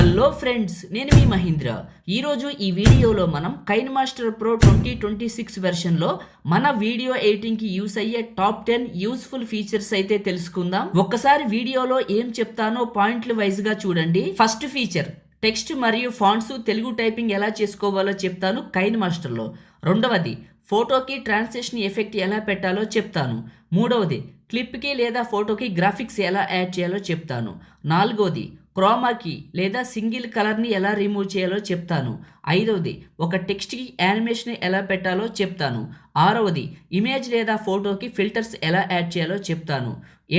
Hello friends, నేను మీ మహీంద్ర. ఈరోజు ఈ వీడియోలో మనం కైన్మాస్టర్ ప్రో 2026 వెర్షన్లో మన వీడియో ఎడిటింగ్కి యూస్ అయ్యే టాప్ 10 యూస్ఫుల్ ఫీచర్స్ అయితే తెలుసుకుందాం. ఒక్కసారి వీడియోలో ఏం చెప్తానో పాయింట్లు వైజ్గా చూడండి. ఫస్ట్ ఫీచర్, టెక్స్ట్ మరియు ఫాంట్స్ తెలుగు టైపింగ్ ఎలా చేసుకోవాలో చెప్తాను కైన్మాస్టర్లో. రెండవది, ఫోటోకి ట్రాన్స్లేషన్ ఎఫెక్ట్ ఎలా పెట్టాలో చెప్తాను. మూడవది, క్లిప్కి లేదా ఫోటోకి గ్రాఫిక్స్ ఎలా యాడ్ చేయాలో చెప్తాను. నాలుగవది, క్రోమాకి లేదా సింగిల్ కలర్ని ఎలా రిమూవ్ చేయాలో చెప్తాను. ఐదవది, ఒక టెక్స్ట్కి యానిమేషన్ ఎలా పెట్టాలో చెప్తాను. ఆరవది, ఇమేజ్ లేదా ఫోటోకి ఫిల్టర్స్ ఎలా యాడ్ చేయాలో చెప్తాను.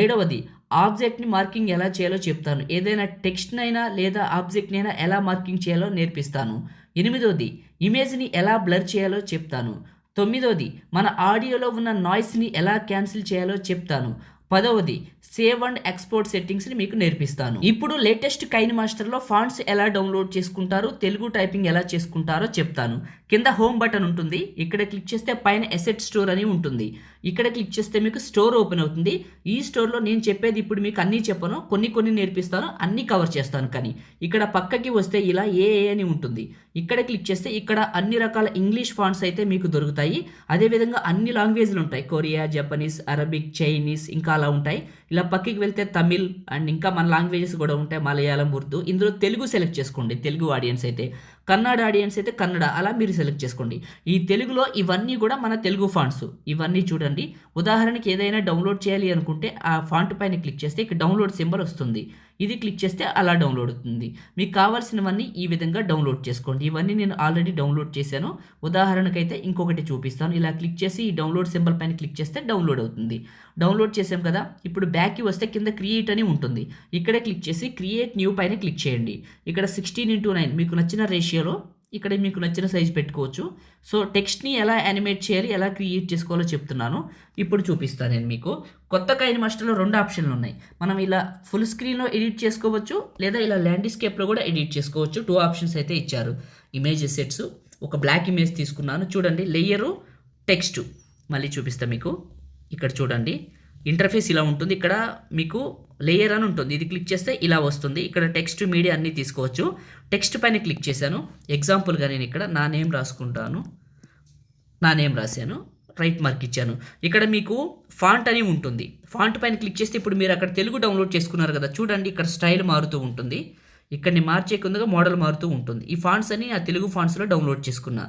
ఏడవది, ఆబ్జెక్ట్ని మార్కింగ్ ఎలా చేయాలో చెప్తాను. ఏదైనా టెక్స్ట్నైనా లేదా ఆబ్జెక్ట్నైనా ఎలా మార్కింగ్ చేయాలో నేర్పిస్తాను. ఎనిమిదవది, ఇమేజ్ని ఎలా బ్లర్ చేయాలో చెప్తాను. తొమ్మిదవది, మన ఆడియోలో ఉన్న నాయిస్ని ఎలా క్యాన్సిల్ చేయాలో చెప్తాను. పదవది, సేవ్ అండ్ ఎక్స్పోర్ట్ సెట్టింగ్స్ని మీకు నేర్పిస్తాను. ఇప్పుడు లేటెస్ట్ కైన్మాస్టర్లో ఫాంట్స్ ఎలా డౌన్లోడ్ చేసుకుంటారు, తెలుగు టైపింగ్ ఎలా చేసుకుంటారో చెప్తాను. కింద హోమ్ బటన్ ఉంటుంది, ఇక్కడ క్లిక్ చేస్తే పైన ఎసెట్ స్టోర్ అని ఉంటుంది. ఇక్కడ క్లిక్ చేస్తే మీకు స్టోర్ ఓపెన్ అవుతుంది. ఈ స్టోర్లో నేను చెప్పేది ఇప్పుడు మీకు అన్నీ చెప్పను, కొన్ని నేర్పిస్తాను, అన్నీ కవర్ చేస్తాను. కానీ ఇక్కడ పక్కకి వస్తే ఇలా ఏ అని ఉంటుంది. ఇక్కడ క్లిక్ చేస్తే ఇక్కడ అన్ని రకాల ఇంగ్లీష్ ఫాంట్స్ అయితే మీకు దొరుకుతాయి. అదేవిధంగా అన్ని లాంగ్వేజ్లు ఉంటాయి, కొరియా, జపనీస్, అరబిక్, చైనీస్, ఇంకా అలా ఉంటాయి. ఇలా పక్కకి వెళ్తే తమిళ్ అండ్ ఇంకా మన లాంగ్వేజెస్ కూడా ఉంటాయి, మలయాళం, ఉర్దూ. ఇందులో తెలుగు సెలెక్ట్ చేసుకోండి, తెలుగు ఆడియన్స్ అయితే. కన్నడ ఆడియన్స్ అయితే కన్నడ, అలా మీరు సెలెక్ట్ చేసుకోండి. ఈ తెలుగులో ఇవన్నీ కూడా మన తెలుగు ఫాంట్స్. ఇవన్నీ చూడండి. ఉదాహరణకి ఏదైనా డౌన్లోడ్ చేయాలి అనుకుంటే ఆ ఫాంట్ పైన క్లిక్ చేస్తే ఇక్కడ డౌన్లోడ్ సింబల్ వస్తుంది. ఇది క్లిక్ చేస్తే అలా డౌన్లోడ్ అవుతుంది. మీకు కావాల్సినవన్నీ ఈ విధంగా డౌన్లోడ్ చేసుకోండి. ఇవన్నీ నేను ఆల్రెడీ డౌన్లోడ్ చేశాను. ఉదాహరణకైతే ఇంకొకటి చూపిస్తాను. ఇలా క్లిక్ చేసి ఈ డౌన్లోడ్ సింబల్ పైన క్లిక్ చేస్తే డౌన్లోడ్ అవుతుంది. డౌన్లోడ్ చేసాం కదా, ఇప్పుడు బ్యాక్కి వస్తే కింద క్రియేట్ అని ఉంటుంది. ఇక్కడే క్లిక్ చేసి క్రియేట్ న్యూ పైన క్లిక్ చేయండి. ఇక్కడ 16:9 మీకు నచ్చిన రేషియోలో ఇక్కడ మీకు నచ్చిన సైజ్ పెట్టుకోవచ్చు. సో టెక్స్ట్ని ఎలా యానిమేట్ చేయాలి, ఎలా క్రియేట్ చేసుకోవాలో చెప్తున్నాను. ఇప్పుడు చూపిస్తాను నేను మీకు. కొత్త కైన్మాస్టర్లో 2 ఆప్షన్లు ఉన్నాయి. మనం ఇలా ఫుల్ స్క్రీన్లో ఎడిట్ చేసుకోవచ్చు, లేదా ఇలా ల్యాండ్స్కేప్లో కూడా ఎడిట్ చేసుకోవచ్చు. 2 ఆప్షన్స్ అయితే ఇచ్చారు. ఇమేజ్ సెట్స్, ఒక బ్లాక్ ఇమేజ్ తీసుకున్నాను చూడండి. Layer, text. మళ్ళీ చూపిస్తాను మీకు. ఇక్కడ చూడండి, ఇంటర్ఫేస్ ఇలా ఉంటుంది. ఇక్కడ మీకు లేయర్ అని ఉంటుంది, ఇది క్లిక్ చేస్తే ఇలా వస్తుంది. ఇక్కడ టెక్స్ట్, మీడియా అన్నీ తీసుకోవచ్చు. టెక్స్ట్ పైన క్లిక్ చేశాను. ఎగ్జాంపుల్గా నేను ఇక్కడ నా నేమ్ రాసుకుంటాను. నా నేమ్ రాశాను, రైట్ మార్క్ ఇచ్చాను. ఇక్కడ మీకు ఫాంట్ అని ఉంటుంది. ఫాంట్ పైన క్లిక్ చేస్తే ఇప్పుడు మీరు అక్కడ తెలుగు డౌన్లోడ్ చేసుకున్నారు కదా, చూడండి ఇక్కడ స్టైల్ మారుతూ ఉంటుంది. ఇక్కడిని మార్చే కిందగా మోడల్ మారుతూ ఉంటుంది. ఈ ఫాంట్స్ అని ఆ తెలుగు ఫాంట్స్లో డౌన్లోడ్ చేసుకున్నా.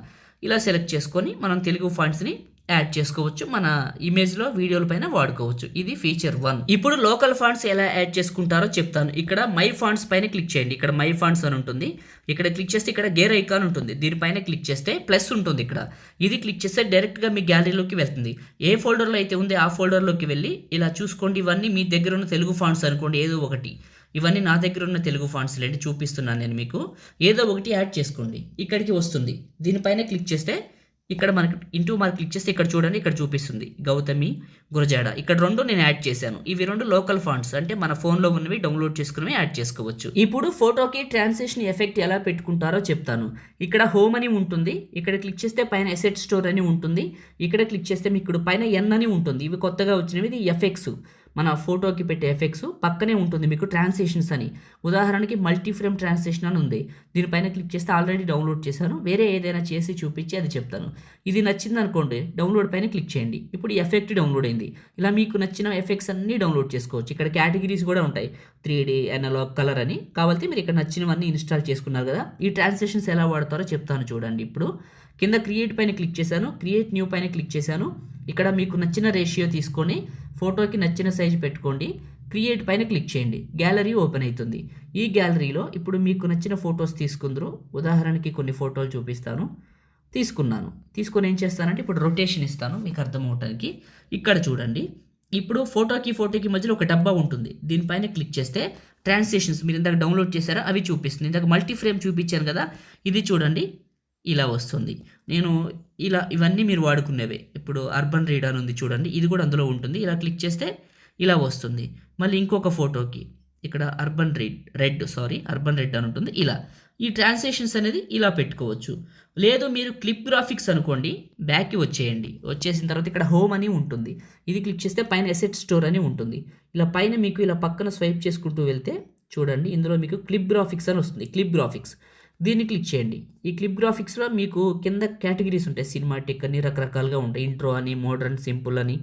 ఇలా సెలెక్ట్ చేసుకొని మనం తెలుగు ఫాంట్స్ని యాడ్ చేసుకోవచ్చు, మన ఇమేజ్లో, వీడియోల పైన వాడుకోవచ్చు. ఇది ఫీచర్ 1. ఇప్పుడు లోకల్ ఫాంట్స్ ఎలా యాడ్ చేసుకుంటారో చెప్తాను. ఇక్కడ మై ఫాంట్స్ పైన క్లిక్ చేయండి. ఇక్కడ మై ఫాంట్స్ అని ఉంటుంది. ఇక్కడ క్లిక్ చేస్తే ఇక్కడ గేర్ ఐకాన్ ఉంటుంది. దీనిపైన క్లిక్ చేస్తే ప్లస్ ఉంటుంది ఇక్కడ. ఇది క్లిక్ చేస్తే డైరెక్ట్గా మీ గ్యాలరీలోకి వెళ్తుంది. ఏ ఫోల్డర్లో అయితే ఉంది ఆ ఫోల్డర్లోకి వెళ్ళి ఇలా చూసుకోండి. ఇవన్నీ మీ దగ్గర ఉన్న తెలుగు ఫాంట్స్ అనుకోండి, ఏదో ఒకటి. ఇవన్నీ నా దగ్గర ఉన్న తెలుగు ఫాంట్స్ లేండి, చూపిస్తున్నాను నేను మీకు. ఏదో ఒకటి యాడ్ చేసుకోండి. ఇక్కడికి వస్తుంది. దీనిపైన క్లిక్ చేస్తే ఇక్కడ మనకి ఇంటూ మార్క్ క్లిక్ చేస్తే ఇక్కడ చూడండి, ఇక్కడ చూపిస్తుంది గౌతమి, గురజాడ. ఇక్కడ 2 నేను యాడ్ చేశాను. ఇవి 2 లోకల్ ఫాంట్స్, అంటే మన ఫోన్లో ఉన్నవి డౌన్లోడ్ చేసుకున్నవి యాడ్ చేసుకోవచ్చు. ఇప్పుడు ఫోటోకి ట్రాన్స్లేషన్ ఎఫెక్ట్ ఎలా పెట్టుకుంటారో చెప్తాను. ఇక్కడ హోమ్ అని ఉంటుంది. ఇక్కడ క్లిక్ చేస్తే పైన ఎసెట్ స్టోర్ అని ఉంటుంది. ఇక్కడ క్లిక్ చేస్తే మీకు ఇక్కడ పైన ఎన్ అని ఉంటుంది. ఇవి కొత్తగా వచ్చినవి. ఇది ఎఫెక్ట్స్, మన ఫోటోకి పెట్టే ఎఫెక్ట్స్. పక్కనే ఉంటుంది మీకు ట్రాన్స్లేషన్స్ అని. ఉదాహరణకి మల్టీ ఫ్రేమ్ ట్రాన్స్లేషన్ అని ఉంది. దీనిపైన క్లిక్ చేస్తే ఆల్రెడీ డౌన్లోడ్ చేశాను. వేరే ఏదైనా చేసి చూపించి అది చెప్తాను. ఇది నచ్చింది అనుకోండి, డౌన్లోడ్ పైన క్లిక్ చేయండి. ఇప్పుడు ఈ ఎఫెక్ట్ డౌన్లోడ్ అయింది. ఇలా మీకు నచ్చిన ఎఫెక్ట్స్ అన్నీ డౌన్లోడ్ చేసుకోవచ్చు. ఇక్కడ కేటగిరీస్ కూడా ఉంటాయి, 3D, అనలాగ్, కలర్ అని. కావాలంటే మీరు ఇక్కడ నచ్చినవన్నీ ఇన్స్టాల్ చేసుకున్నారు కదా. ఈ ట్రాన్స్లేషన్స్ ఎలా వాడతారో చెప్తాను చూడండి. ఇప్పుడు కింద క్రియేట్ పైన క్లిక్ చేశాను, క్రియేట్ న్యూ పైన క్లిక్ చేశాను. ఇక్కడ మీకు నచ్చిన రేషియో తీసుకొని ఫోటోకి నచ్చిన సైజు పెట్టుకోండి. క్రియేట్ పైన క్లిక్ చేయండి, గ్యాలరీ ఓపెన్ అవుతుంది. ఈ గ్యాలరీలో ఇప్పుడు మీకు నచ్చిన ఫొటోస్ తీసుకుందరు. ఉదాహరణకి కొన్ని ఫోటోలు చూపిస్తాను. తీసుకున్నాను. తీసుకొని ఏం చేస్తానంటే ఇప్పుడు రొటేషన్ ఇస్తాను మీకు అర్థం అవడానికి. ఇక్కడ చూడండి, ఇప్పుడు ఫోటోకి మధ్యలో ఒక డబ్బా ఉంటుంది. దీనిపైన క్లిక్ చేస్తే ట్రాన్స్లేషన్స్ మీరు ఇందాక డౌన్లోడ్ చేశారా అవి చూపిస్తుంది. ఇందాక మల్టీ ఫ్రేమ్ చూపించాను కదా, ఇది చూడండి ఇలా వస్తుంది. నేను ఇలా ఇవన్నీ మీరు వాడుకునేవే. ఇప్పుడు అర్బన్ రీడ్ అని ఉంది చూడండి, ఇది కూడా అందులో ఉంటుంది. ఇలా క్లిక్ చేస్తే ఇలా వస్తుంది. మళ్ళీ ఇంకొక ఫోటోకి ఇక్కడ అర్బన్ రెడ్ అని ఉంటుంది. ఇలా ఈ ట్రాన్స్లేషన్స్ అనేది ఇలా పెట్టుకోవచ్చు. లేదు మీరు క్లిప్ గ్రాఫిక్స్ అనుకోండి, బ్యాక్కి వచ్చేయండి. వచ్చేసిన తర్వాత ఇక్కడ హోమ్ అని ఉంటుంది. ఇది క్లిక్ చేస్తే పైన ఎసెట్ స్టోర్ అని ఉంటుంది. ఇలా పైన మీకు ఇలా పక్కన స్వైప్ చేసుకుంటూ వెళ్తే చూడండి ఇందులో మీకు క్లిప్ గ్రాఫిక్స్ అని వస్తుంది. క్లిప్ గ్రాఫిక్స్ దీన్ని క్లిక్ చేయండి. ఈ క్లిప్ గ్రాఫిక్స్లో మీకు కింద కేటగిరీస్ ఉంటాయి. సినిమాటిక్ అని రకరకాలుగా ఉంటాయి. ఇంట్రో అని, మోడర్న్, సింపుల్ అని.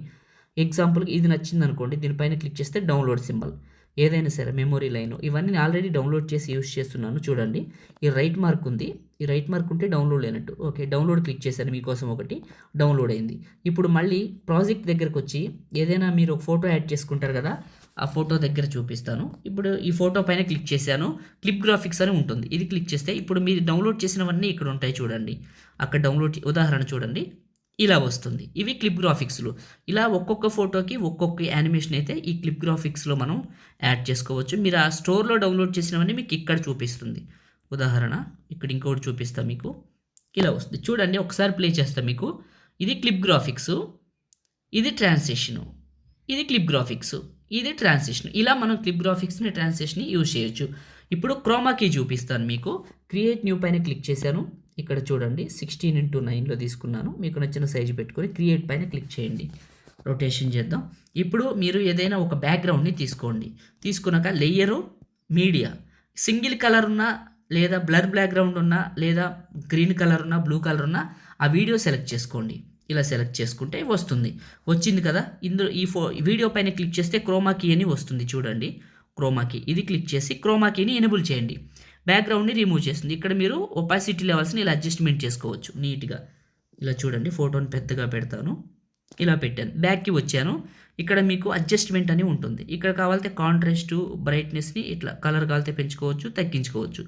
ఎగ్జాంపుల్కి ఇది నచ్చింది అనుకోండి, దీనిపైన క్లిక్ చేస్తే డౌన్లోడ్ సింబల్, ఏదైనా సరే మెమొరీ లైన్, ఇవన్నీ నేను ఆల్రెడీ డౌన్లోడ్ చేసి యూస్ చేస్తున్నాను. చూడండి ఈ రైట్ మార్క్ ఉంది, ఈ రైట్ మార్క్ ఉంటే డౌన్లోడ్ అయినట్టు. ఓకే, డౌన్లోడ్ క్లిక్ చేశాను, మీకోసం ఒకటి డౌన్లోడ్ అయింది. ఇప్పుడు మళ్ళీ ప్రాజెక్ట్ దగ్గరకు వచ్చి ఏదైనా మీరు ఒక ఫోటో యాడ్ చేసుకుంటారు కదా, ఆ ఫోటో దగ్గర చూపిస్తాను. ఇప్పుడు ఈ ఫోటో పైన క్లిక్ చేశాను, క్లిప్ గ్రాఫిక్స్ అని ఉంటుంది, ఇది క్లిక్ చేస్తే ఇప్పుడు మీరు డౌన్లోడ్ చేసినవన్నీ ఇక్కడ ఉంటాయి. చూడండి అక్కడ డౌన్లోడ్ ఉదాహరణ చూడండి ఇలా వస్తుంది. ఇవి క్లిప్ గ్రాఫిక్స్లు. ఇలా ఒక్కొక్క ఫోటోకి ఒక్కొక్క యానిమేషన్ అయితే ఈ క్లిప్ గ్రాఫిక్స్లో మనం యాడ్ చేసుకోవచ్చు. మీరు ఆ స్టోర్లో డౌన్లోడ్ చేసినవన్నీ మీకు ఇక్కడ చూపిస్తుంది. ఉదాహరణ ఇక్కడ ఇంకోటి చూపిస్తా మీకు, ఇలా వస్తుంది. చూడండి ఒకసారి ప్లే చేస్తా మీకు. ఇది క్లిప్ గ్రాఫిక్స్, ఇది ట్రాన్సిషను, ఇది క్లిప్ గ్రాఫిక్స్, ఇది ట్రాన్సిషన్. ఇలా మనం క్లిప్ గ్రాఫిక్స్ని, ట్రాన్సిషన్ని యూజ్ చేయొచ్చు. ఇప్పుడు క్రోమాకీ చూపిస్తాను మీకు. క్రియేట్ న్యూ పైన క్లిక్ చేశాను. ఇక్కడ చూడండి 16:9లో తీసుకున్నాను. మీకు నచ్చిన సైజు పెట్టుకొని క్రియేట్ పైన క్లిక్ చేయండి. రొటేషన్ చేద్దాం. ఇప్పుడు మీరు ఏదైనా ఒక బ్యాక్గ్రౌండ్ని తీసుకోండి. తీసుకున్నాక లేయరు, మీడియా, సింగిల్ కలర్ ఉన్నా లేదా బ్లర్ బ్యాక్గ్రౌండ్ ఉన్నా లేదా గ్రీన్ కలర్ ఉన్నా బ్లూ కలర్ ఉన్నా ఆ వీడియో సెలెక్ట్ చేసుకోండి. ఇలా సెలెక్ట్ చేసుకుంటే వస్తుంది. వచ్చింది కదా, ఇందులో ఈ వీడియో పైన క్లిక్ చేస్తే క్రోమాకీ అని వస్తుంది. చూడండి క్రోమాకీ, ఇది క్లిక్ చేసి క్రోమాకీని ఎనేబుల్ చేయండి. బ్యాక్గ్రౌండ్ని రిమూవ్ చేస్తుంది. ఇక్కడ మీరు ఒపాసిటీ లెవెల్స్ని ఇలా అడ్జస్ట్మెంట్ చేసుకోవచ్చు నీట్గా. ఇలా చూడండి ఫోటోని పెద్దగా పెడతాను, ఇలా పెట్టాను. బ్యాక్కి వచ్చాను. ఇక్కడ మీకు అడ్జస్ట్మెంట్ అని ఉంటుంది. ఇక్కడ కావాలంటే కాంట్రాస్ట్, బ్రైట్నెస్ని ఇట్లా కలర్ కావాలితే పెంచుకోవచ్చు, తగ్గించుకోవచ్చు.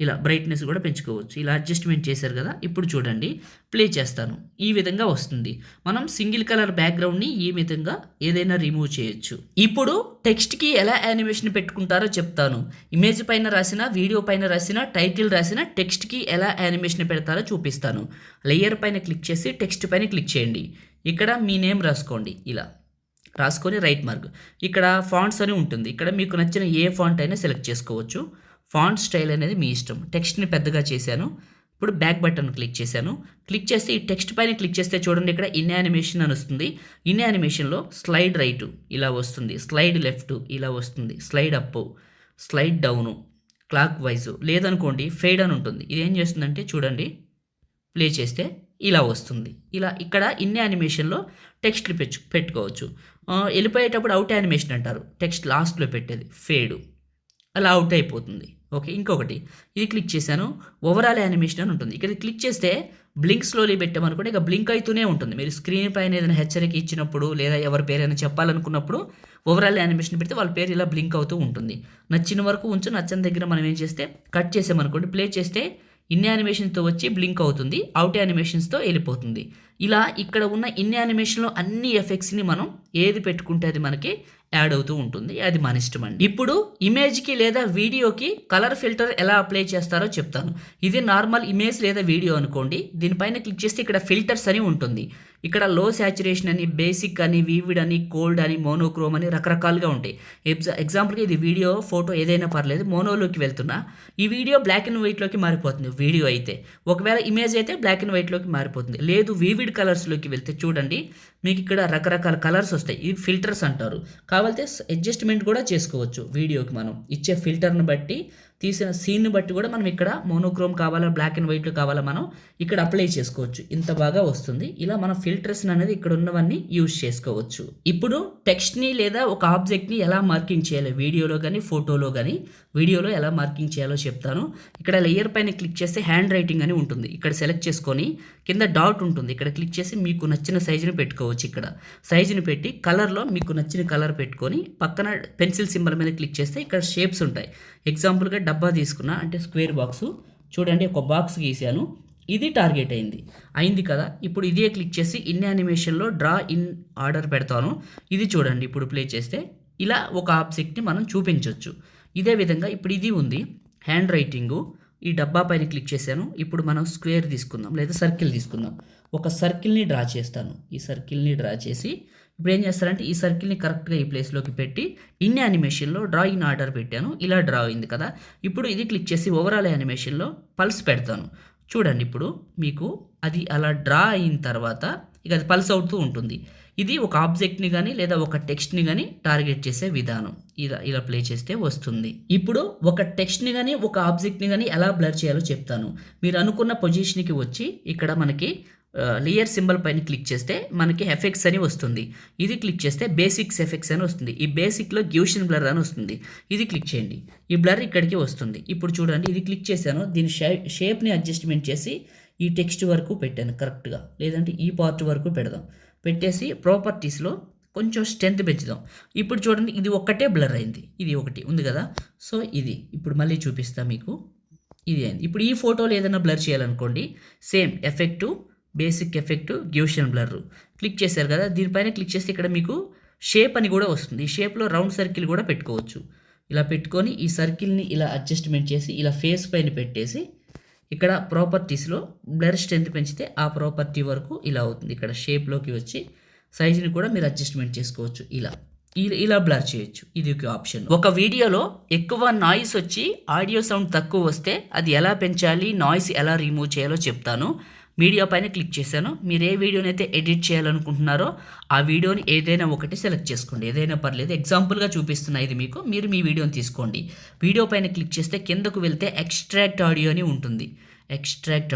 ఇలా బ్రైట్నెస్ కూడా పెంచుకోవచ్చు. ఇలా అడ్జస్ట్మెంట్ చేశారు కదా. ఇప్పుడు చూడండి ప్లే చేస్తాను, ఈ విధంగా వస్తుంది. మనం సింగిల్ కలర్ బ్యాక్గ్రౌండ్ని ఈ విధంగా ఏదైనా రిమూవ్ చేయొచ్చు. ఇప్పుడు టెక్స్ట్కి ఎలా యానిమేషన్ పెట్టుకుంటారో చెప్తాను. ఇమేజ్ పైన రాసిన, వీడియో పైన రాసిన, టైటిల్ రాసిన టెక్స్ట్కి ఎలా యానిమేషన్ పెడతారో చూపిస్తాను. లేయర్ పైన క్లిక్ చేసి టెక్స్ట్ పైన క్లిక్ చేయండి. ఇక్కడ మీ నేమ్ రాసుకోండి. ఇలా రాసుకొని రైట్ మార్క్, ఇక్కడ ఫాంట్స్ అని ఉంటుంది. ఇక్కడ మీకు నచ్చిన ఏ ఫాంట్ అయినా సెలెక్ట్ చేసుకోవచ్చు. ఫాంట్ స్టైల్ అనేది మీ ఇష్టం. టెక్స్ట్ని పెద్దగా చేశాను. ఇప్పుడు బ్యాక్ బటన్ క్లిక్ చేశాను. క్లిక్ చేస్తే ఈ టెక్స్ట్ పైన క్లిక్ చేస్తే చూడండి ఇక్కడ ఇన్ యానిమేషన్ అని వస్తుంది. ఇన్ యానిమేషన్లో స్లైడ్ రైట్ ఇలా వస్తుంది, స్లైడ్ లెఫ్ట్ ఇలా వస్తుంది, slide up, slide down, clock wise, లేదనుకోండి ఫేడ్ అని ఉంటుంది. ఇది ఏం చేస్తుందంటే చూడండి ప్లే చేస్తే ఇలా వస్తుంది. ఇలా ఇక్కడ ఇన్ యానిమేషన్లో టెక్స్ట్ పెట్టుకోవచ్చు. వెళ్ళిపోయేటప్పుడు అవుట్ యానిమేషన్ అంటారు, టెక్స్ట్ లాస్ట్లో పెట్టేది ఫేడు, అలా అవుట్ అయిపోతుంది. ఓకే, ఇంకొకటి ఇది క్లిక్ చేశాను, ఓవరాల్ యానిమేషన్ అని ఉంటుంది. ఇక్కడ క్లిక్ చేస్తే బ్లింక్ స్లోలీ పెట్టామనుకోండి ఇక బ్లింక్ అవుతూనే ఉంటుంది. మీరు స్క్రీన్ పైన ఏదైనా హెచ్చరిక ఇచ్చినప్పుడు లేదా ఎవరి పేరైనా చెప్పాలనుకున్నప్పుడు ఓవరాల్ యానిమేషన్ పెడితే వాళ్ళ పేరు ఇలా బ్లింక్ అవుతూ ఉంటుంది. నచ్చిన వరకు ఉంచు, నచ్చని దగ్గర మనం ఏం చేస్తే కట్ చేసామనుకోండి, ప్లే చేస్తే ఇన్ యానిమేషన్తో వచ్చి బ్లింక్ అవుతుంది, అవుట్ యానిమేషన్స్తో వెళ్ళిపోతుంది. ఇలా ఇక్కడ ఉన్న ఇన్ యానిమేషన్లో అన్ని ఎఫెక్ట్స్ని మనం ఏది పెట్టుకుంటే అది మనకి యాడ్ అవుతూ ఉంటుంది. అది మన ఇష్టం అండి. ఇప్పుడు ఇమేజ్కి లేదా వీడియోకి కలర్ ఫిల్టర్ ఎలా అప్లై చేస్తారో చెప్తాను. ఇది నార్మల్ ఇమేజ్ లేదా వీడియో అనుకోండి. దీనిపైన క్లిక్ చేస్తే ఇక్కడ ఫిల్టర్స్ అని ఉంటుంది. ఇక్కడ లో శాచురేషన్ అని, బేసిక్ అని, వీవిడ్ అని, కోల్డ్ అని, మోనోక్రోమ్ అని రకరకాలుగా ఉంటాయి. ఎగ్జాంపుల్గా ఇది వీడియో, ఫోటో ఏదైనా పర్లేదు, మోనోలోకి వెళ్తున్నా ఈ వీడియో బ్లాక్ అండ్ వైట్లోకి మారిపోతుంది. వీడియో అయితే ఒకవేళ ఇమేజ్ అయితే బ్లాక్ అండ్ వైట్లోకి మారిపోతుంది. లేదు వీవిడ్ కలర్స్లోకి వెళ్తే చూడండి మీకు ఇక్కడ రకరకాల కలర్స్ వస్తాయి. ఇవి ఫిల్టర్స్ అంటారు. కావాలంటే అడ్జస్ట్మెంట్ కూడా చేసుకోవచ్చు. వీడియోకి మనం ఇచ్చే ఫిల్టర్ని బట్టి, తీసిన సీన్ని బట్టి కూడా మనం ఇక్కడ మోనోక్రోమ్ కావాలా, బ్లాక్ అండ్ వైట్లో కావాలా, మనం ఇక్కడ అప్లై చేసుకోవచ్చు. ఇంత బాగా వస్తుంది. ఇలా మన ఫిల్టర్స్ అనేది ఇక్కడ ఉన్నవన్నీ యూజ్ చేసుకోవచ్చు. ఇప్పుడు టెక్స్ట్ని లేదా ఒక ఆబ్జెక్ట్ని ఎలా మార్కింగ్ చేయాలి, వీడియోలో కానీ ఫోటోలో కానీ, వీడియోలో ఎలా మార్కింగ్ చేయాలో చెప్తాను. ఇక్కడ లేయర్ పైన క్లిక్ చేస్తే హ్యాండ్ రైటింగ్ అని ఉంటుంది. ఇక్కడ సెలెక్ట్ చేసుకొని కింద డాట్ ఉంటుంది, ఇక్కడ క్లిక్ చేసి మీకు నచ్చిన సైజుని పెట్టుకోవచ్చు. ఇక్కడ సైజుని పెట్టి కలర్లో మీకు నచ్చిన కలర్ పెట్టుకొని పక్కన పెన్సిల్ సింబల్ మీద క్లిక్ చేస్తే ఇక్కడ షేప్స్ ఉంటాయి. ఎగ్జాంపుల్గా డబ్బా తీసుకున్నా, అంటే స్క్వేర్ బాక్సు చూడండి, ఒక బాక్స్ గీసాను, ఇది టార్గెట్ అయింది కదా. ఇప్పుడు ఇదే క్లిక్ చేసి ఇన్ యానిమేషన్లో డ్రా ఇన్ ఆర్డర్ పెడతాను. ఇది చూడండి ఇప్పుడు ప్లే చేస్తే ఇలా ఒక ఆబ్జెక్ట్ని మనం చూపించవచ్చు. ఇదే విధంగా ఇప్పుడు ఇది ఉంది హ్యాండ్ రైటింగు. ఈ డబ్బా పైన క్లిక్ చేశాను. ఇప్పుడు మనం స్క్వేర్ తీసుకుందాం లేదా సర్కిల్ తీసుకుందాం. ఒక సర్కిల్ని డ్రా చేస్తాను. ఈ సర్కిల్ని డ్రా చేసి ఇప్పుడు ఏం చేస్తారంటే ఈ సర్కిల్ని కరెక్ట్గా ఈ ప్లేస్లోకి పెట్టి ఇన్ యానిమేషన్లో డ్రా ఇన్ ఆర్డర్ పెట్టాను. ఇలా డ్రా అయింది కదా. ఇప్పుడు ఇది క్లిక్ చేసి ఓవరాల్ యానిమేషన్లో పల్స్ పెడతాను. చూడండి ఇప్పుడు మీకు అది అలా డ్రా అయిన తర్వాత ఇక అది పల్స్ అవుతూ ఉంటుంది. ఇది ఒక ఆబ్జెక్ట్ని కానీ లేదా ఒక టెక్స్ట్ని కానీ టార్గెట్ చేసే విధానం. ఇలా ప్లే చేస్తే వస్తుంది. ఇప్పుడు ఒక టెక్స్ట్ని కానీ ఒక ఆబ్జెక్ట్ని కానీ ఎలా బ్లర్ చేయాలో చెప్తాను. మీరు అనుకున్న పొజిషన్కి వచ్చి ఇక్కడ మనకి లేయర్ సింబల్ పైన క్లిక్ చేస్తే మనకి ఎఫెక్ట్స్ అని వస్తుంది. ఇది క్లిక్ చేస్తే బేసిక్స్ ఎఫెక్ట్స్ అని వస్తుంది. ఈ బేసిక్లో గ్యూషన్ బ్లర్ అని వస్తుంది. ఇది క్లిక్ చేయండి, ఈ బ్లర్ ఇక్కడికి వస్తుంది. ఇప్పుడు చూడండి, ఇది క్లిక్ చేశాను, దీని షేప్ని అడ్జస్ట్మెంట్ చేసి ఈ టెక్స్ట్ వరకు పెట్టాను కరెక్ట్గా, లేదంటే ఈ పార్ట్ వరకు పెడదాం. పెట్టేసి ప్రాపర్టీస్లో కొంచెం స్ట్రెంత్ పెంచుదాం. ఇప్పుడు చూడండి, ఇది ఒక్కటే బ్లర్ అయింది, ఇది ఒకటి ఉంది కదా. సో ఇది ఇప్పుడు మళ్ళీ చూపిస్తా మీకు. ఇది అయింది. ఇప్పుడు ఈ ఫోటోలో ఏదైనా బ్లర్ చేయాలనుకోండి, same effect, basic effect, Gaussian blur click చేశారు కదా, దీనిపైన క్లిక్ చేస్తే ఇక్కడ మీకు షేప్ అని కూడా వస్తుంది. ఈ షేప్లో రౌండ్ సర్కిల్ కూడా పెట్టుకోవచ్చు. ఇలా పెట్టుకొని ఈ సర్కిల్ని ఇలా అడ్జస్ట్మెంట్ చేసి ఇలా ఫేస్ పైన పెట్టేసి ఇక్కడ ప్రాపర్టీస్లో బ్లర్ స్ట్రెంత్ పెంచితే ఆ ప్రాపర్టీ వరకు ఇలా అవుతుంది. ఇక్కడ షేప్లోకి వచ్చి సైజుని కూడా మీరు అడ్జస్ట్మెంట్ చేసుకోవచ్చు. ఇలా బ్లర్ చేయొచ్చు. ఇది ఒక ఆప్షన్. ఒక వీడియోలో ఎక్కువ నాయిస్ వచ్చి ఆడియో సౌండ్ తక్కువ వస్తే అది ఎలా పెంచాలి, నాయిస్ ఎలా రిమూవ్ చేయాలో చెప్తాను. మీడియా పైన క్లిక్ చేశాను. మీరు ఏ వీడియోని అయితే ఎడిట్ చేయాలనుకుంటున్నారో ఆ వీడియోని ఏదైనా ఒకటి సెలెక్ట్ చేసుకోండి, ఏదైనా పర్లేదు. ఎగ్జాంపుల్గా చూపిస్తున్నా ఇది మీకు, మీరు మీ వీడియోని తీసుకోండి. వీడియో పైన క్లిక్ చేస్తే కిందకు వెళ్తే ఎక్స్ట్రాక్ట్ ఆడియో అని ఉంటుంది. ఎక్స్ట్రాక్ట్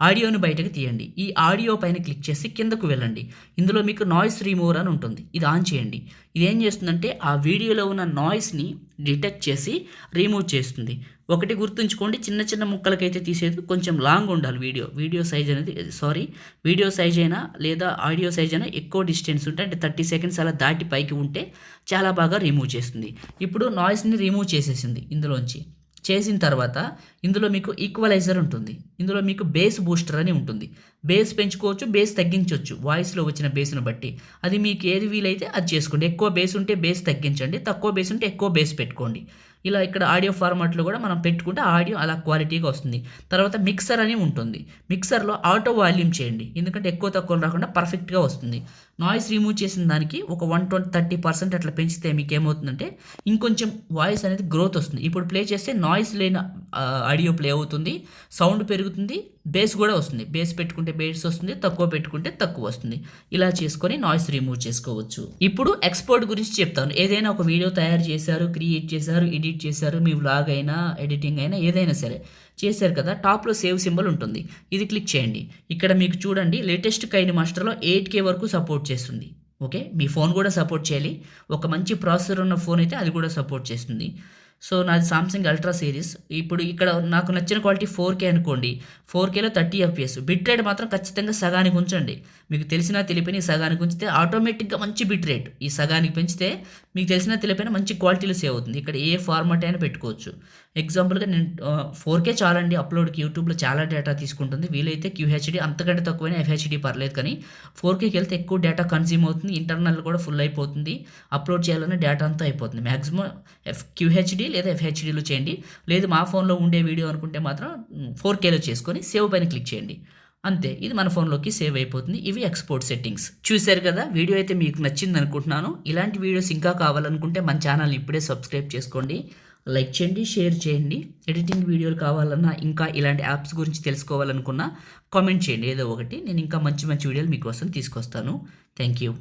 ఆడియోని బయటకు తీయండి. ఈ ఆడియో పైన క్లిక్ చేసి కిందకు వెళ్ళండి. ఇందులో మీకు నాయిస్ రిమూవర్ అని ఉంటుంది, ఇది ఆన్ చేయండి. ఇది ఏం చేస్తుందంటే ఆ వీడియోలో ఉన్న నాయిస్ని డిటెక్ట్ చేసి రిమూవ్ చేస్తుంది. ఒకటి గుర్తుంచుకోండి, చిన్న చిన్న ముక్కలకైతే తీసేది కొంచెం లాంగ్ ఉండాలి వీడియో సైజ్ అనేది. వీడియో సైజ్ అయినా లేదా ఆడియో సైజ్ అయినా ఎక్కువ డిస్టెన్స్ ఉంటే, అంటే 30 సెకండ్స్ అలా దాటి పైకి ఉంటే చాలా బాగా రిమూవ్ చేస్తుంది. ఇప్పుడు నాయిస్ని రిమూవ్ చేసేసింది. ఇందులోంచి చేసిన తర్వాత ఇందులో మీకు ఈక్వలైజర్ ఉంటుంది. ఇందులో మీకు బేస్ బూస్టర్ అని ఉంటుంది. బేస్ పెంచుకోవచ్చు, బేస్ తగ్గించవచ్చు వాయిస్లో వచ్చిన బేస్ను బట్టి. అది మీకు ఏది వీలైతే అది చేసుకోండి. ఎక్కువ బేస్ ఉంటే బేస్ తగ్గించండి, తక్కువ బేస్ ఉంటే ఎక్కువ బేస్ పెట్టుకోండి. ఇలా ఇక్కడ ఆడియో ఫార్మాట్లో కూడా మనం పెట్టుకుంటే ఆడియో అలా క్వాలిటీగా వస్తుంది. తర్వాత మిక్సర్ అని ఉంటుంది. మిక్సర్లో ఆటో వాల్యూమ్ చేయండి, ఎందుకంటే ఎక్కువ తక్కువ రాకుండా పర్ఫెక్ట్గా వస్తుంది. నాయిస్ రిమూవ్ చేసిన దానికి ఒక 120-30% అట్లా పెంచితే మీకు ఏమవుతుందంటే ఇంకొంచెం వాయిస్ అనేది గ్రోత్ వస్తుంది. ఇప్పుడు ప్లే చేస్తే నాయిస్ లేని ఆడియో ప్లే అవుతుంది, సౌండ్ పెరుగుతుంది, బేస్ కూడా వస్తుంది. బేస్ పెట్టుకుంటే బేస్ వస్తుంది, తక్కువ పెట్టుకుంటే తక్కువ వస్తుంది. ఇలా చేసుకొని నాయిస్ రిమూవ్ చేసుకోవచ్చు. ఇప్పుడు ఎక్స్పోర్ట్ గురించి చెప్తాను. ఏదైనా ఒక వీడియో తయారు చేశారు, క్రియేట్ చేశారు, ఎడిట్ చేశారు, మీ వ్లాగ్ అయినా ఎడిటింగ్ అయినా ఏదైనా సరే చేశారు కదా, టాప్లో సేవ్ సింబల్ ఉంటుంది. ఇది క్లిక్ చేయండి. ఇక్కడ మీకు చూడండి, లేటెస్ట్ కైనమాస్టర్లో 8K వరకు సపోర్ట్ చేస్తుంది. ఓకే, మీ ఫోన్ కూడా సపోర్ట్ చేయాలి. ఒక మంచి ప్రాసెసర్ ఉన్న ఫోన్ అయితే అది కూడా సపోర్ట్ చేస్తుంది. సో నాది సామ్సంగ్ అల్ట్రా సిరీస్. ఇప్పుడు ఇక్కడ నాకు నచ్చిన క్వాలిటీ 4K అనుకోండి. 4Kలో 30 FPS. బిట్ రేట్ మాత్రం ఖచ్చితంగా సగానికి ఉంచండి. మీకు తెలిసినా తెలియని సగానికి ఉంచితే ఆటోమేటిక్గా మంచి బిట్ రేట్. ఈ సగానికి పెంచితే మీకు తెలిసినా తెలియని మంచి క్వాలిటీలో సేవ్ అవుతుంది. ఇక్కడ ఏ ఫార్మాట్ అయినా పెట్టుకోవచ్చు. ఎగ్జాంపుల్గా నేను 4K చాలండి అప్లోడ్కి. యూట్యూబ్లో చాలా డేటా తీసుకుంటుంది. వీలైతే QHD, అంతకంటే తక్కువైనా FHD పర్లేదు, కానీ 4Kకి వెళ్తే ఎక్కువ డేటా కన్జ్యూమ్ అవుతుంది. ఇంటర్నల్ కూడా ఫుల్ అయిపోతుంది. అప్లోడ్ చేయాలన్న డేటా అంతా అయిపోతుంది. మ్యాక్సిమం QHD లేదా FHDలో చేయండి. లేదు మా ఫోన్లో ఉండే వీడియో అనుకుంటే మాత్రం 4Kలో చేసుకొని సేవ్ పైన క్లిక్ చేయండి. అంతే, ఇది మన ఫోన్లోకి సేవ్ అయిపోతుంది. ఇవి ఎక్స్పోర్ట్ సెట్టింగ్స్. చూశారు కదా, వీడియో అయితే మీకు నచ్చింది అనుకుంటున్నాను. ఇలాంటి వీడియోస్ ఇంకా కావాలనుకుంటే మన ఛానల్ని ఇప్పుడే సబ్స్క్రైబ్ చేసుకోండి, లైక్ చేయండి, షేర్ చేయండి. ఎడిటింగ్ వీడియోలు కావాలన్నా, ఇంకా ఇలాంటి యాప్స్ గురించి తెలుసుకోవాలనుకున్నా కామెంట్ చేయండి ఏదో ఒకటి. నేను ఇంకా మంచి మంచి వీడియోలు మీకోసం తీసుకొస్తాను. Thank you.